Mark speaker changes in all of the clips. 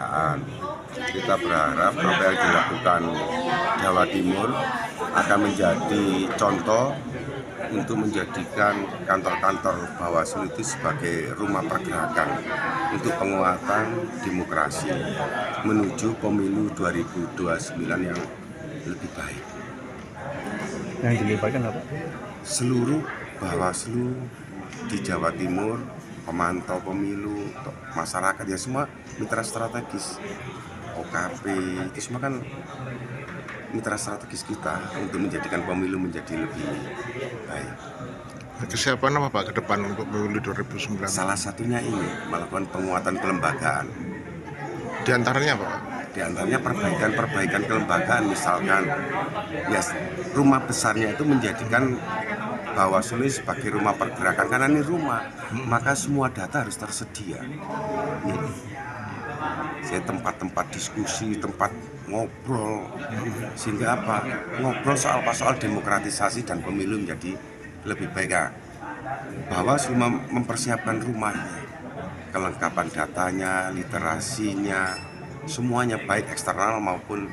Speaker 1: kelembagaan. Kita berharap apa yang dilakukan Jawa Timur akan menjadi contoh untuk menjadikan kantor-kantor Bawaslu itu sebagai rumah pergerakan untuk penguatan demokrasi menuju pemilu 2029 yang lebih baik.
Speaker 2: Yang dilibatkan apa?
Speaker 1: Seluruh Bawaslu di Jawa Timur, pemantau pemilu, masyarakat, ya semua mitra strategis. OKP itu semua kan mitra strategis kita untuk menjadikan pemilu menjadi lebih baik.
Speaker 3: Kesiapan apa Pak ke depan untuk pemilu 2019?
Speaker 1: Salah satunya ini melakukan penguatan kelembagaan.
Speaker 3: Di antaranya apa Pak?
Speaker 1: Di antaranya perbaikan kelembagaan, misalkan ya rumah besarnya itu menjadikan Bawaslu sebagai rumah pergerakan, karena ini rumah, maka semua data harus tersedia. Saya tempat-tempat diskusi, tempat ngobrol, sehingga apa? Ngobrol soal demokratisasi dan pemilu menjadi lebih baik. Bawaslu mempersiapkan rumahnya, kelengkapan datanya, literasinya, semuanya baik eksternal maupun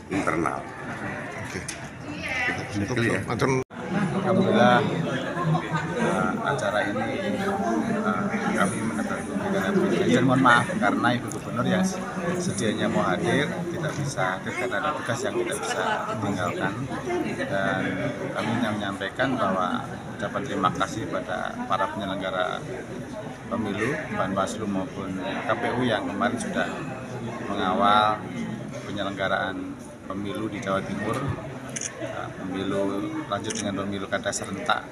Speaker 1: internal.
Speaker 3: Oke.
Speaker 4: Alhamdulillah acara ini kami mendapat mohon maaf karena Ibu Gubernur yang sedianya mau hadir tidak bisa hadir karena ada tugas yang tidak bisa ditinggalkan, dan kami ingin menyampaikan bahwa ucapan terima kasih pada para penyelenggara pemilu Bawaslu maupun KPU yang kemarin sudah mengawal penyelenggaraan pemilu di Jawa Timur. Pemilu lanjut dengan pemilu kada serentak,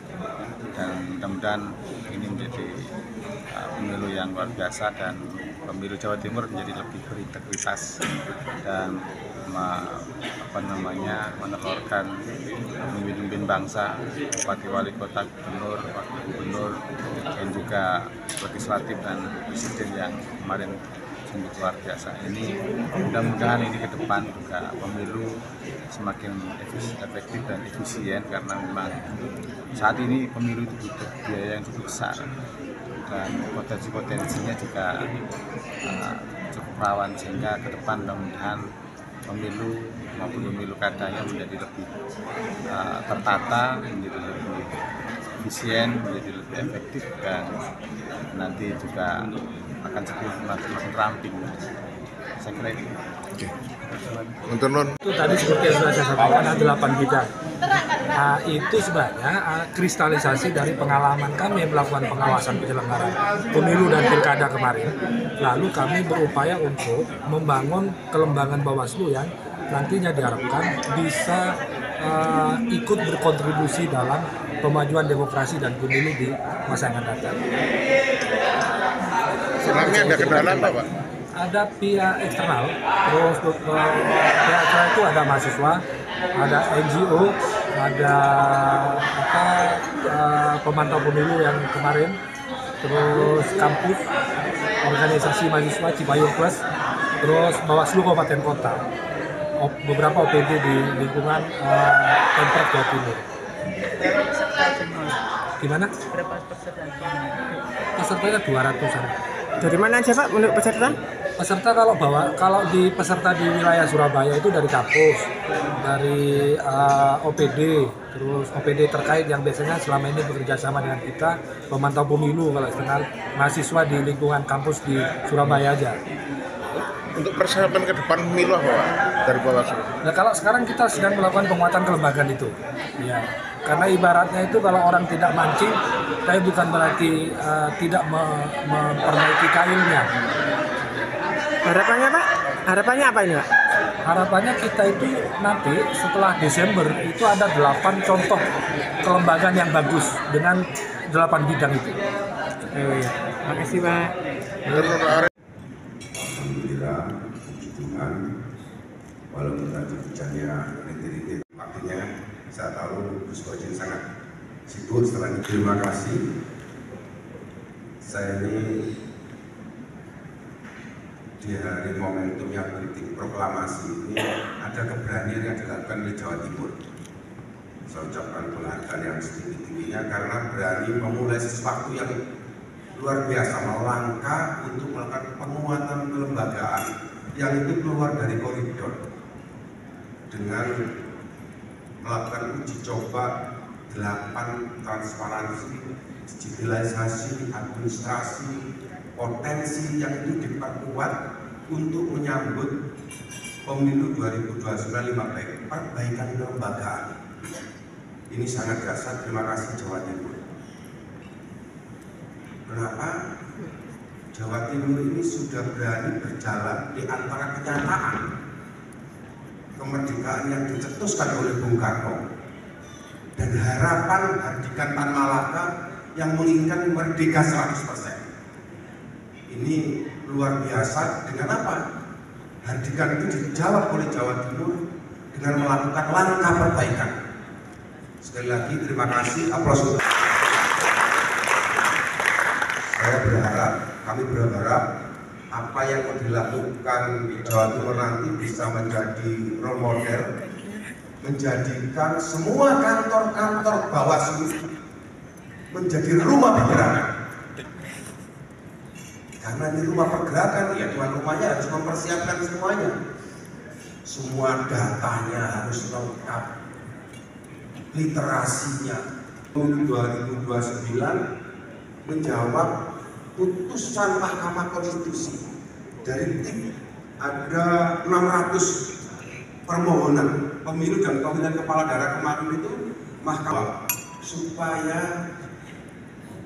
Speaker 4: dan mudah-mudahan ini menjadi pemilu yang luar biasa dan pemilu Jawa Timur menjadi lebih berintegritas dan menelurkan pemimpin bangsa, bupati, wali kota, gubernur, wakil gubernur, dan juga legislatif dan presiden yang kemarin sungguh luar biasa. Ini mudah-mudahan ini ke depan juga pemilu semakin efektif dan efisien, karena memang saat ini pemilu itu butuh biaya yang cukup besar dan potensinya juga cukup rawan, sehingga ke depan mudah-mudahan pemilu maupun pemilu kadanya menjadi lebih tertata, menjadi lebih efisien, menjadi lebih efektif, dan nanti juga akan semakin ramping. Saya kira itu.
Speaker 3: Oke. Untuk non
Speaker 2: Itu tadi seperti yang sudah saya sampaikan ada 8 bidang. Itu sebenarnya kristalisasi dari pengalaman kami melakukan pengawasan penyelenggaraan pemilu dan pilkada kemarin. Lalu kami berupaya untuk membangun kelembagaan Bawaslu yang nantinya diharapkan bisa ikut berkontribusi dalam pemajuan demokrasi dan pemilu di masa yang akan datang.
Speaker 3: Selama ada kendala apa Pak?
Speaker 2: Ada pihak eksternal, terus pihak eksternal itu ada mahasiswa, ada NGO, ada pemantau pemilu yang kemarin, terus kampus, organisasi mahasiswa Cipayung Plus, terus Bawaslu Kabupaten Kota, beberapa OPD di lingkungan Pemprov Jawa Timur. Gimana?
Speaker 5: Berapa peserta?
Speaker 2: Pesertanya 200-an.
Speaker 5: Dari mana aja Pak untuk peserta?
Speaker 2: Peserta kalau di peserta di wilayah Surabaya itu dari kampus, dari OPD, terus OPD terkait yang biasanya selama ini bekerja sama dengan kita, pemantau pemilu kalau eksternal, mahasiswa di lingkungan kampus di Surabaya aja.
Speaker 3: Untuk persiapan ke depan pemilu apa Pak dari Bawaslu?
Speaker 2: Nah, kalau sekarang kita sedang melakukan penguatan kelembagaan itu, ya, karena ibaratnya itu kalau orang tidak mancing, tapi bukan berarti tidak memperbaiki kailnya.
Speaker 5: Harapannya Pak? Harapannya apa ini Pak?
Speaker 2: Harapannya kita itu nanti setelah Desember itu ada 8 contoh kelembagaan yang bagus dengan 8 bidang itu.
Speaker 5: Oh iya, makasih Pak.
Speaker 1: Alhamdulillah, puji Tuhan, walaupun tadi hujannya rintik-rintik, waktunya saya tahu Gus Bojin sangat sibuk. Setelah itu terima kasih. Saya ini di hari momentum yang politik proklamasi ini ada keberanian yang dilakukan oleh Jawa Timur. Saya ucapkan penghargaan yang setinggi-tingginya karena berani memulai sesuatu yang luar biasa, melangkah untuk melakukan penguatan kelembagaan yang itu keluar dari koridor dengan melakukan uji coba 8 transparansi, digitalisasi, administrasi, potensi yang itu diperkuat untuk menyambut pemilu 2029 perbaikan kelembagaan. Ini sangat dahsyat. Terima kasih Jawa Timur. Kenapa? Jawa Timur ini sudah berani berjalan di antara kenyataan kemerdekaan yang dicetuskan oleh Bung Karno dan harapan Hardikan Tan Malaka yang menginginkan merdeka 100%. Ini luar biasa. Dengan apa? Hardikan itu dijawab oleh Jawa Timur dengan melakukan langkah perbaikan. Sekali lagi terima kasih, aplaus untuk. Saya berharap, kami berharap apa yang mau dilakukan di Jawa Timur nanti bisa menjadi role model, menjadikan semua kantor-kantor Bawaslu menjadi rumah pergerakan. Karena ini rumah pergerakan, ya tuan rumahnya harus mempersiapkan semuanya. Semua datanya harus lengkap, literasinya. Tahun 2029 menjawab putusan Mahkamah Konstitusi. Dari tim ada 600 permohonan pemilu dan pemilihan kepala daerah kemarin itu Mahkamah supaya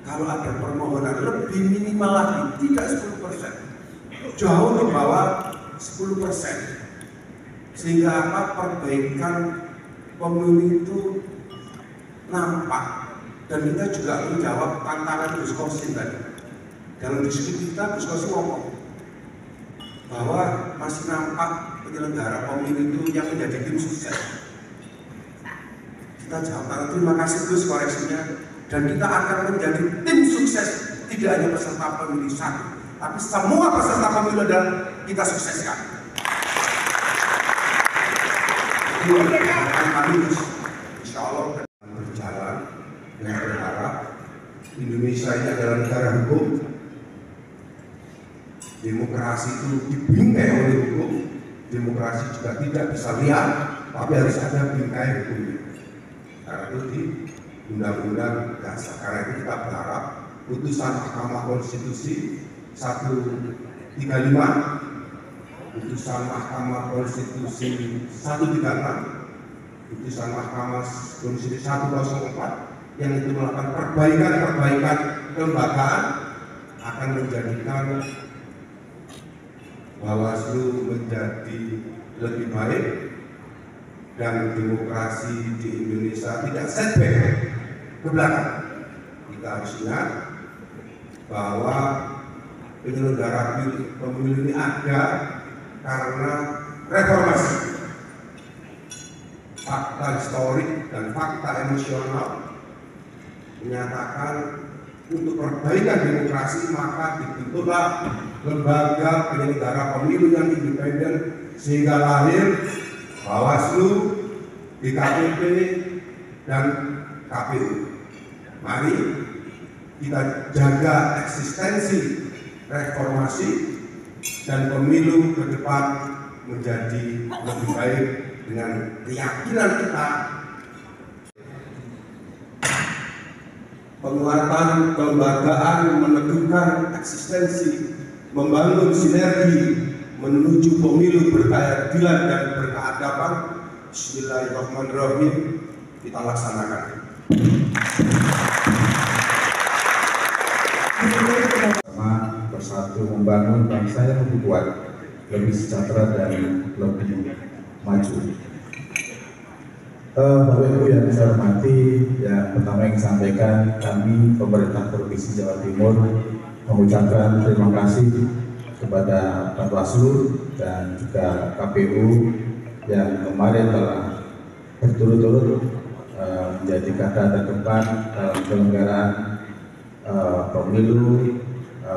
Speaker 1: kalau ada permohonan lebih minimal lagi, tidak 10%, jauh di bawah 10%, sehingga apa, perbaikan pemilu itu nampak. Dan kita juga menjawab tantangan Gus Kosim tadi. Dalam diskusi kita, Gus Kosim ngomong bahwa masih nampak penyelenggara pemilu itu yang menjadi tim sukses. Kita jawab, terima kasih Gus koreksinya. Dan kita akan menjadi tim sukses, tidak hanya peserta pemilu satu, tapi semua peserta pemilu dan kita sukseskan. Ini akan kami insya Allah berjalan dengan berharap Indonesia ini adalah negara hukum. Demokrasi itu dibingkai oleh hukum. Demokrasi juga tidak bisa liar, tapi harus ada bingkai hukum. Karena itu di Undang-Undang Dasar. Karena itu kita berharap putusan Mahkamah Konstitusi 135, putusan Mahkamah Konstitusi 136, putusan Mahkamah Konstitusi 104 yang itu melakukan perbaikan kelembagaan akan menjadikan Bawaslu menjadi lebih baik dan demokrasi di Indonesia tidak setback ke belakang. Kita harus ingat bahwa penyelenggara pemilu ini ada karena reformasi. Fakta historik dan fakta emosional menyatakan untuk perbaikan demokrasi maka dibentuklah lembaga penyelenggara pemilu yang independen sehingga lahir Bawaslu, DKPP, dan KPU. Mari kita jaga eksistensi reformasi dan pemilu ke depan menjadi lebih baik dengan keyakinan kita. Penguatan kelembagaan meneguhkan eksistensi, membangun sinergi menuju pemilu berkeadilan dan berkeadaban. Bismillahirrahmanirrahim, kita laksanakan.
Speaker 6: Sama bersatu membangun bangsa yang lebih kuat, lebih sejahtera dan lebih maju. Bapak Ibu yang saya hormati, yang pertama yang sampaikan kami pemerintah Provinsi Jawa Timur mengucapkan terima kasih kepada Bawaslu dan juga KPU yang kemarin telah berturut-turut menjadi garda terdepan dalam penyelenggaraan pemilu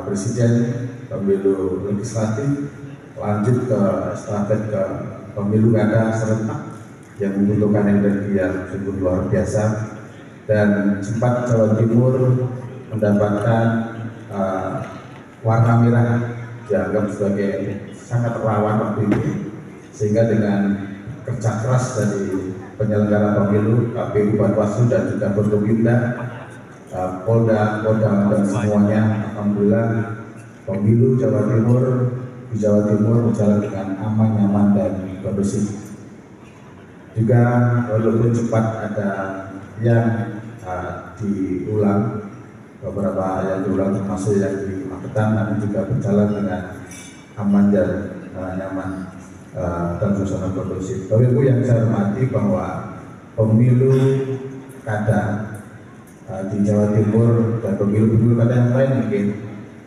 Speaker 6: presiden, pemilu legislatif, lanjut ke estafet ke pemilu kada serentak yang membutuhkan energi yang sungguh luar biasa, dan sempat Jawa Timur mendapatkan warna merah dianggap sebagai sangat rawan waktu itu, sehingga dengan kerja keras dari penyelenggara pemilu, KPU, Bawaslu dan juga Forkopimda, Polda dan semuanya, alhamdulillah pemilu Jawa Timur di Jawa Timur berjalan dengan aman, nyaman dan kondusif. Juga walaupun cepat ada yang diulang, beberapa yang diulang termasuk yang di Magetan, namun juga berjalan dengan aman dan nyaman dan suasana kondusif. Bapak Ibu yang saya hormati, bahwa pemilu kada di Jawa Timur dan pemilu kada yang lain mungkin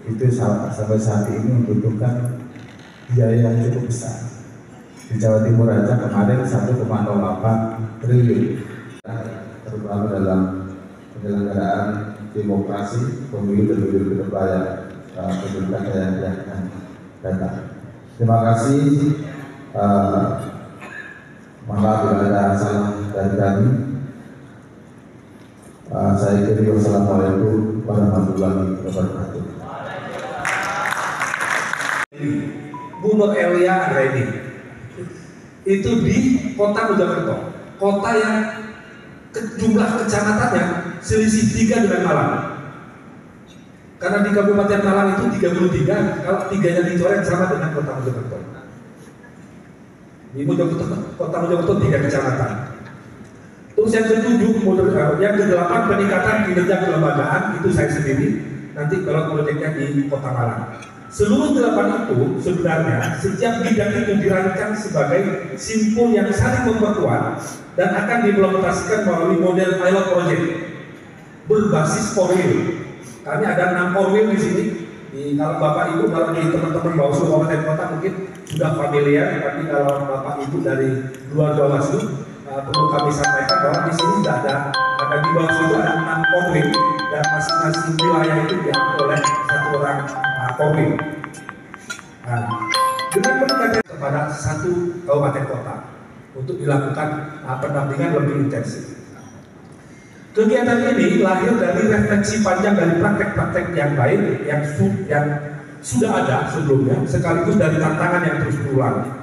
Speaker 6: itu sampai saat ini membutuhkan biaya yang cukup besar. Di Jawa Timur aja kemarin 1,08 triliun, terutama dalam penyelenggaraan demokrasi, pemilu dan pemilu kedepan yang akan datang. Terima kasih. Maaf bila ada salah dari kami. Saya kira wassalamualaikum warahmatullahi wabarakatuh.
Speaker 2: Bu Nur Elia Andreini itu di Kota Mojokerto, kota yang jumlah kecamatannya selisih 3 dengan Malang. Karena di Kabupaten Malang itu 33, kalau 3-nya dicoret sama dengan Kota Mojokerto. Di Mojokerto, Kota Mojokerto 3 kecamatan. Terus yang ke-7, yang ke-8 peningkatan kinerja kelembagaan itu saya sendiri. Nanti kalau proyeknya di Kota Malang. Seluruh 8 itu sebenarnya setiap bidang itu dirancang sebagai simpul yang saling memperkuat dan akan diimplementasikan melalui model pilot project berbasis Korwil. Kami ada 6 Korwil di sini. Kalau Bapak Ibu, kalau di teman-teman Bawaslu Kabupaten Kota mungkin sudah familiar, tapi kalau Bapak Ibu dari luar Bawaslu perlu kami sampaikan bahwa di sini sudah ada di Bawaslu itu ada 6 Korwil dan masing-masing wilayah itu diambil oleh 1 orang Korwil. Dengan pendekatan kepada 1 kabupaten kota untuk dilakukan pendampingan lebih intensif. Kegiatan ini lahir dari refleksi panjang dari praktek-praktek yang baik yang sudah ada sebelumnya, sekaligus dari tantangan yang terus berulang.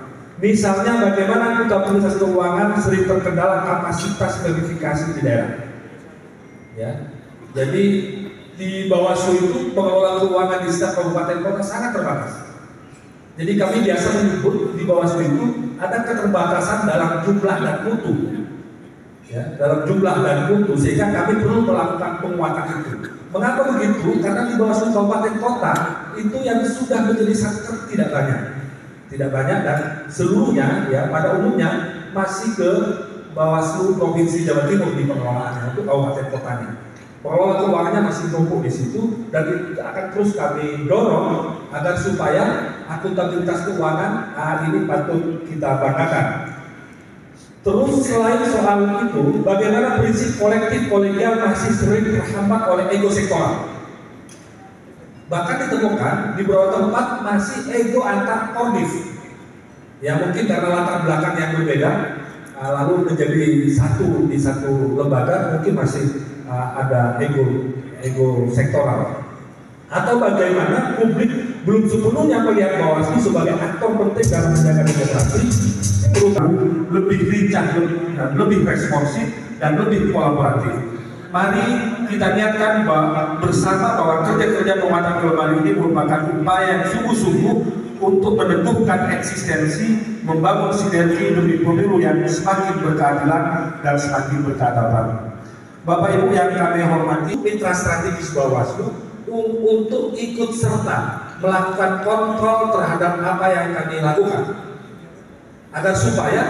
Speaker 2: Misalnya bagaimana akuntabilitas keuangan sering terkendala kapasitas verifikasi di daerah. Ya, jadi di Bawaslu itu pengelola keuangan di setiap kabupaten kota sangat terbatas. Jadi kami biasa menyebut di Bawaslu itu ada keterbatasan dalam jumlah dan mutu. Ya, dalam jumlah dan mutu, sehingga kami perlu melakukan penguatan itu. Mengapa begitu? Karena di Bawaslu kabupaten kota itu yang sudah menjadi satker tidak banyak dan seluruhnya ya pada umumnya masih ke Bawaslu Provinsi Jawa Timur di pengelolaannya untuk kabupaten kotanya. Pengelola keuangannya masih numpuk di situ dan itu akan terus kami dorong agar supaya akuntabilitas keuangan ini patut kita banggakan. Terus selain soal itu, bagaimana prinsip kolektif kolegial masih sering terhambat oleh ego sektoral. Bahkan ditemukan di beberapa tempat masih ego antar kondif. Ya mungkin karena latar belakang yang berbeda, lalu menjadi satu di satu lembaga mungkin masih ada ego sektoral. Atau bagaimana publik belum sepenuhnya melihat Bawaslu sebagai aktor penting dalam menjaga demokrasi, lebih lincah, lebih responsif dan lebih kolaboratif. Mari kita niatkan bersama bahwa kerja-kerja penguatan kelembagaan ini merupakan upaya yang sungguh-sungguh untuk meneguhkan eksistensi, membangun sinergi demi pemilu yang semakin berkeadilan dan semakin berkeadaban. Bapak Ibu yang kami hormati, mitra strategis Bawaslu untuk ikut serta melakukan kontrol terhadap apa yang kami lakukan, agar supaya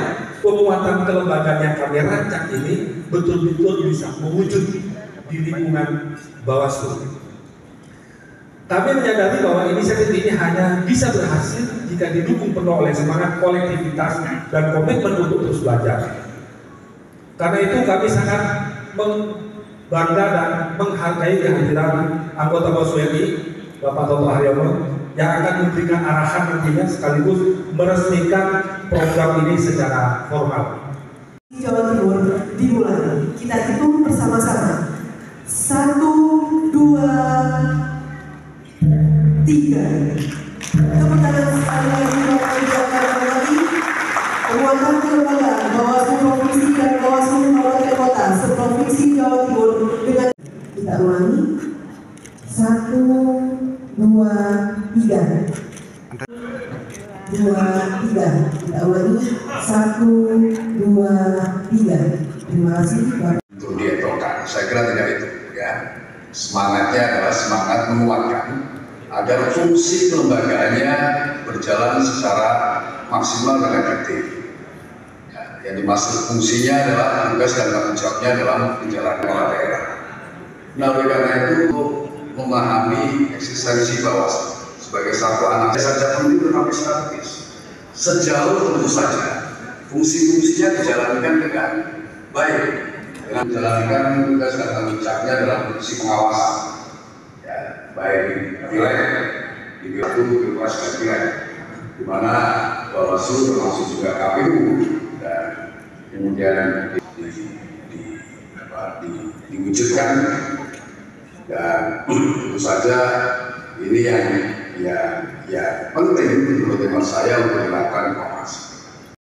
Speaker 2: penguatan kelembagaan yang kami rancang ini betul-betul bisa mewujud di lingkungan Bawaslu. Kami menyadari bahwa inisiatif ini hanya bisa berhasil jika didukung penuh oleh semangat kolektivitas dan komitmen untuk terus belajar. Karena itu kami sangat bangga dan menghargai kehadiran anggota Bawaslu RI, Bapak Toto Haryono, yang akan memberikan arahan nantinya sekaligus meresmikan program ini secara formal.
Speaker 7: Jawa Timur dimulai. Kita hitung bersama-sama. 1, 2, Tepuk tangan sekali lagi kembali. Penguatan kelembagaan Bawaslu Provinsi dan Bawaslu Kabupaten Kota seprovinsi Jawa Timur dengan kita ulangi 1, 2, 3. 2, 3. Kita ulangi 1, 2, 3. Terima kasih.
Speaker 8: Untuk dietokan, saya kira tidak itu ya. Semangatnya adalah semangat menguatkan agar fungsi kelembagaannya berjalan secara maksimal dan efektif. Ya, yang dimaksud fungsinya adalah tugas dan tanggung jawabnya dalam menjalankan kepala daerah. Nah, oleh karena itu memahami eksistensi Bawaslu sebagai satu anak saja pemilu tetapi strategis. Sejauh tentu saja fungsi-fungsinya dijalankan dengan baik, dengan menjalankan tugas dan tanggung jawabnya dalam fungsi pengawasan, ya, baik di wilayah, di Pilpres dan pileg, di mana Bawaslu termasuk juga KPU dan kemudian diwujudkan, dan tentu saja ini yang penting menurut hemat saya untuk dilakukan evaluasi.